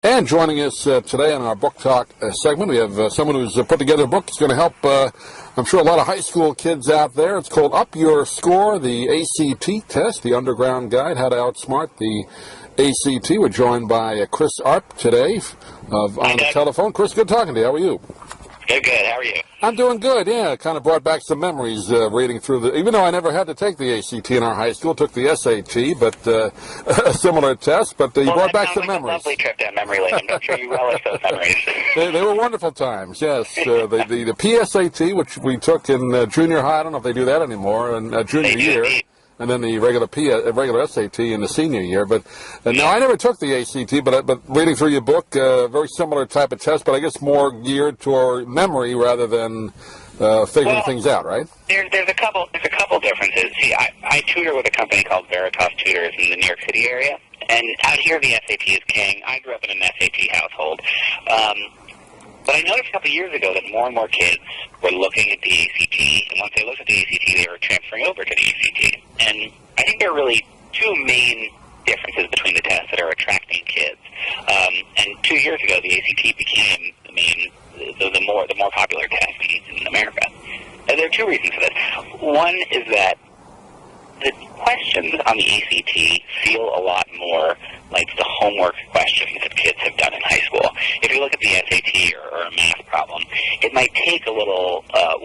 And joining us today on our Book Talk segment, we have someone who's put together a book that's going to help, I'm sure, a lot of high school kids out there. It's called Up Your Score, the ACT Test, the Underground Guide, How to Outsmart the ACT. We're joined by Chris Arp today on the telephone. Chris, good talking to you. How are you? Good. How are you? I'm doing good, yeah. Kind of brought back some memories reading through even though I never had to take the ACT in our high school, took the SAT, but a similar test, but you brought back some memories. Lovely trip down memory lane. I'm sure you relish those memories. They were wonderful times, yes. The PSAT, which we took in junior high, I don't know if they do that anymore, in junior year. Indeed. And then the regular SAT in the senior year. But no, I never took the ACT. But reading through your book, very similar type of test, but I guess more geared toward memory rather than figuring things out, right? There's a couple differences. See, I tutor with a company called Veritas Tutors in the New York City area, and out here the SAT is king. I grew up in an SAT household. But I noticed a couple of years ago that more and more kids were looking at the ACT, and once they looked at the ACT, they were transferring over to the ACT. And I think there are really two main differences between the tests that are attracting kids. And 2 years ago, the ACT became the more popular test in America. And there are two reasons for this. One is that the questions on the ACT feel a lot more like the homework questions that kids have done in high school. If you look at the SAT or a math problem, it might take a little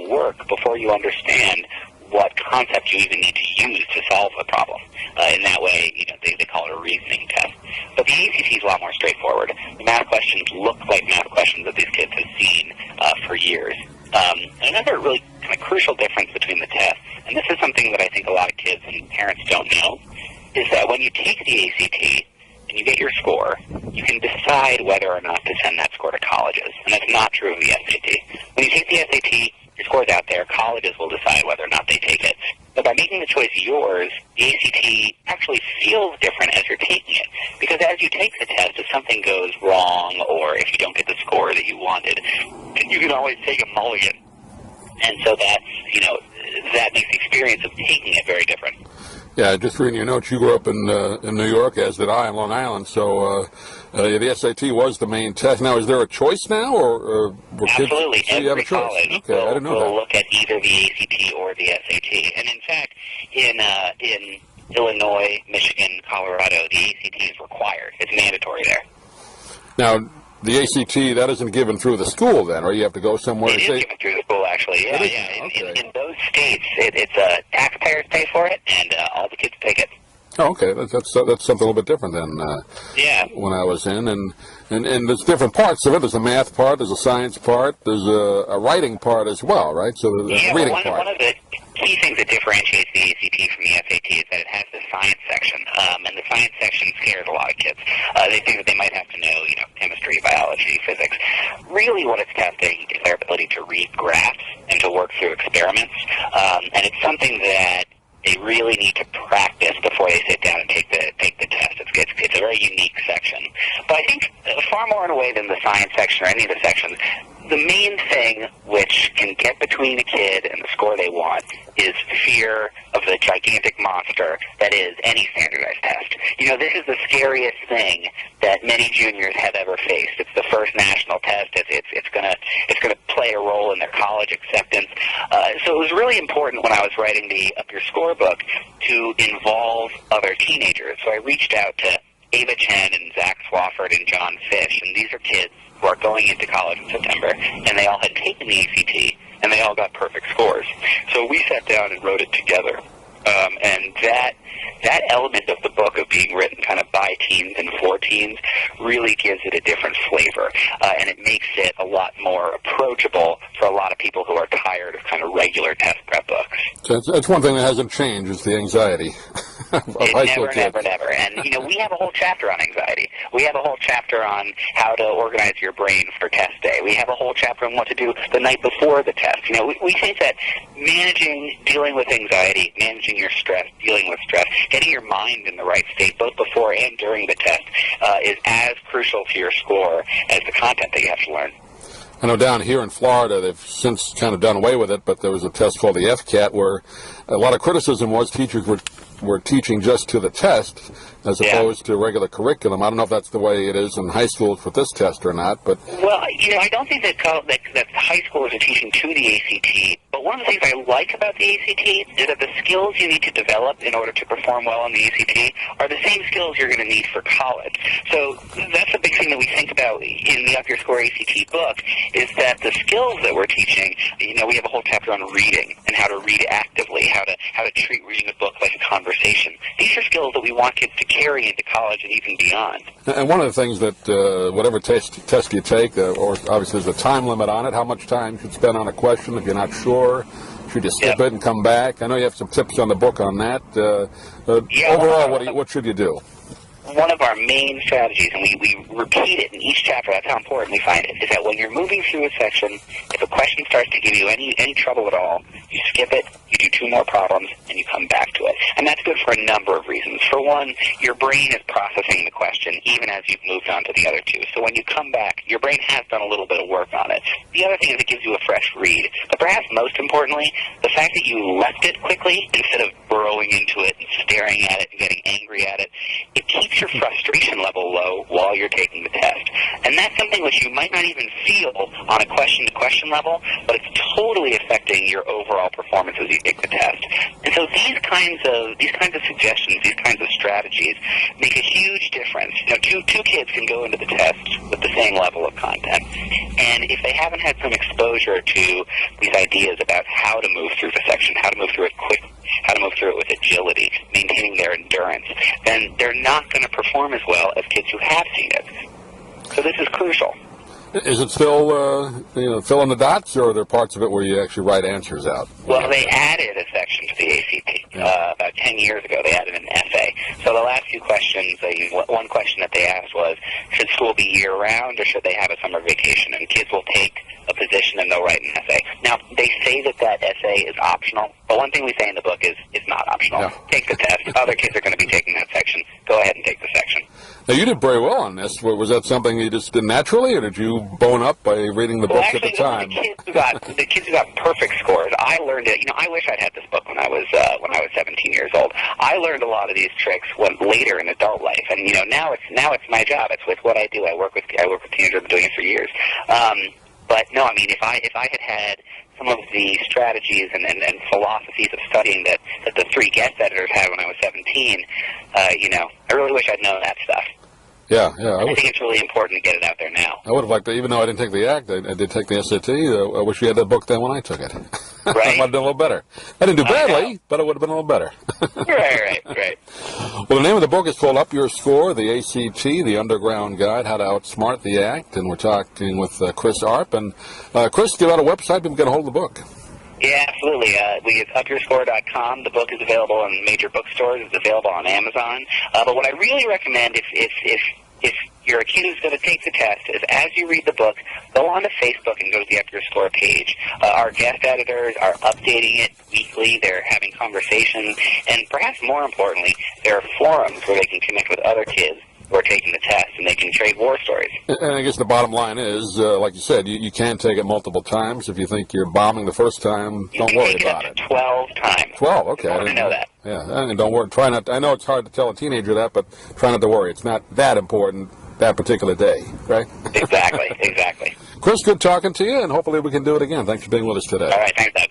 work before you understand what concept you even need to use to solve the problem. In that way, they call it a reasoning test. But the ACT is a lot more straightforward. The math questions look like math questions that these kids have seen for years. And another really kind of crucial difference between the tests, and this is something that I think a lot of kids and parents don't know, is that when you take the ACT and you get your score, you can decide whether or not to send that score to colleges. And that's not true of the SAT. When you take the SAT, your score's out there. Colleges will decide whether or not they take it. But by making the choice yours, the ACT actually feels different as you're taking it. Because as you take the test, if something goes wrong or if you don't get the score that you wanted, you can always take a mulligan. And so that makes the experience of taking it very different. Yeah, just reading your notes, you grew up in New York, as did I, in Long Island, so the SAT was the main test. Now, is there a choice now, or Absolutely. Kids, so you have a choice? College Okay, I didn't know that. will look at either the ACT or the SAT. And in fact, in Illinois, Michigan, Colorado, the ACT is required. It's mandatory there. Now, the ACT, that isn't given through the school then, or you have to go somewhere It is given through the school, actually. Yeah. Okay. In those states, it's taxpayers pay for it, and all the kids take it. Oh, okay. That's something a little bit different than when I was in. And there's different parts of it. There's a math part, there's a science part, there's a writing part as well, right? So there's a reading part. One of the key things that differentiates the ACT from the SAT is that it has the science section, and the science section scares a lot of kids. They think that they might have to know, chemistry, biology, physics. Really what it's testing is their ability to read graphs and to work through experiments, and it's something that they really need to practice before they sit down and take the test. It's a very unique section. But I think far more in a way than the science section or any of the sections, the main thing which can get between a kid and the score they want is fear of the gigantic monster that is any standardized test. This is the scariest thing that many juniors have ever faced. It's the first national test. It's gonna play a role in their college acceptance. So it was really important when I was writing the Up Your Score book to involve other teenagers. So I reached out to Ava Chen and Zach Swafford and John Fish, and these are kids who are going into college in September, and they all had taken the ACT, and they all got perfect scores. So we sat down and wrote it together. And that element of the book of being written kind of by teens and for teens really gives it a different flavor, and it makes it a lot more approachable for a lot of people who are tired of kind of regular test prep books. So that's one thing that hasn't changed, is the anxiety of high school kids. Never. And, we have a whole chapter on anxiety. We have a whole chapter on how to organize your brain for test day. We have a whole chapter on what to do the night before the test. We think that dealing with anxiety, managing your stress, dealing with stress, getting your mind in the right state both before and during the test is as crucial to your score as the content that you have to learn. I know down here in Florida, they've since kind of done away with it, but there was a test called the FCAT where a lot of criticism was teachers were we're teaching just to the test as opposed to regular curriculum. I don't know if that's the way it is in high schools with this test or not, but well, I don't think that high schoolers are teaching to the ACT. But one of the things I like about the ACT is that the skills you need to develop in order to perform well on the ACT are the same skills you're going to need for college. So that's a big thing that we think about in the Up Your Score ACT book, is that the skills that we're teaching, we have a whole chapter on reading and how to read actively, how to treat reading a book like a conversation. These are skills that we want kids to carry into college and even beyond. And one of the things that whatever test you take, or obviously there's a time limit on it, how much time you should spend on a question if you're not sure. Should you skip it and come back? I know you have some tips on the book on that. Overall, what should you do? One of our main strategies, and we repeat it in each chapter, that's how important we find it, is that when you're moving through a section, if a question starts to give you any trouble at all, you skip it, you do 2 more problems, and you come back to it. And that's good for a number of reasons. For one, your brain is processing the question even as you've moved on to the other 2. So when you come back, your brain has done a little bit of work on it. The other thing is it gives you a fresh read. But perhaps most importantly, the fact that you left it quickly instead of burrowing into it and staring at it and getting angry at it, it keeps your frustration level low while you're taking the test. And that's something which you might not even feel on a question-to-question level, but it's totally affecting your overall performance as you take the test. And so these kinds of suggestions, these kinds of strategies make a huge difference. Two kids can go into the test with the same level of content. And if they haven't had some exposure to these ideas about how to move through the section, how to move through it quickly, how to move through it with agility, maintaining their endurance, then they're not going to perform as well as kids who have seen it. So this is crucial. Is it still fill in the dots, or are there parts of it where you actually write answers out? Well, they added a section to the ACT about 10 years ago. They added an essay. So the last few questions, one question that they asked was, should school be year-round or should they have a summer vacation? And kids will take a position and they'll write an essay. Now, they say that essay is optional, but one thing we say in the book is it's not optional. Yeah. Take the test. Other kids are going to be taking that section. Go ahead and take the section. Now, you did very well on this. Was that something you just did naturally, or did you bone up by reading the books at the time? The kids who got perfect scores, I learned it. I wish I'd had this book when I was 17 years old. I learned a lot of these tricks later in adult life, and now it's my job. It's with what I do. I work with teenagers. I've been doing it for years. But no, if I had some of the strategies and philosophies of studying that the 3 guest editors had when I was 17, I really wish I'd known that stuff. Yeah. I think it's really important to get it out there now. I would have liked to, even though I didn't take the ACT, I did take the SAT. I wish we had that book then when I took it. Right. I might have done a little better. I didn't do badly, but it would have been a little better. Right. Well, the name of the book is called Up Your Score, the ACT, the Underground Guide, How to Outsmart the ACT, and we're talking with Chris Arp. And Chris, give out a website, people can hold the book. Yeah, absolutely. It's upyourscore.com. The book is available in major bookstores. It's available on Amazon. But what I really recommend if you're a kid who's going to take the test is as you read the book, go on to Facebook and go to the Up Your Score page. Our guest editors are updating it weekly. They're having conversations. And perhaps more importantly, there are forums where they can connect with other kids who are taking the test, and they can trade war stories. And I guess the bottom line is, like you said, you can take it multiple times. If you think you're bombing the first time, don't worry about it. 12 times. 12, okay. I didn't know that. Yeah, and don't worry. Try not. I know it's hard to tell a teenager that, but try not to worry. It's not that important that particular day, right? Exactly. Chris, good talking to you, and hopefully we can do it again. Thanks for being with us today. All right, thanks, Doug.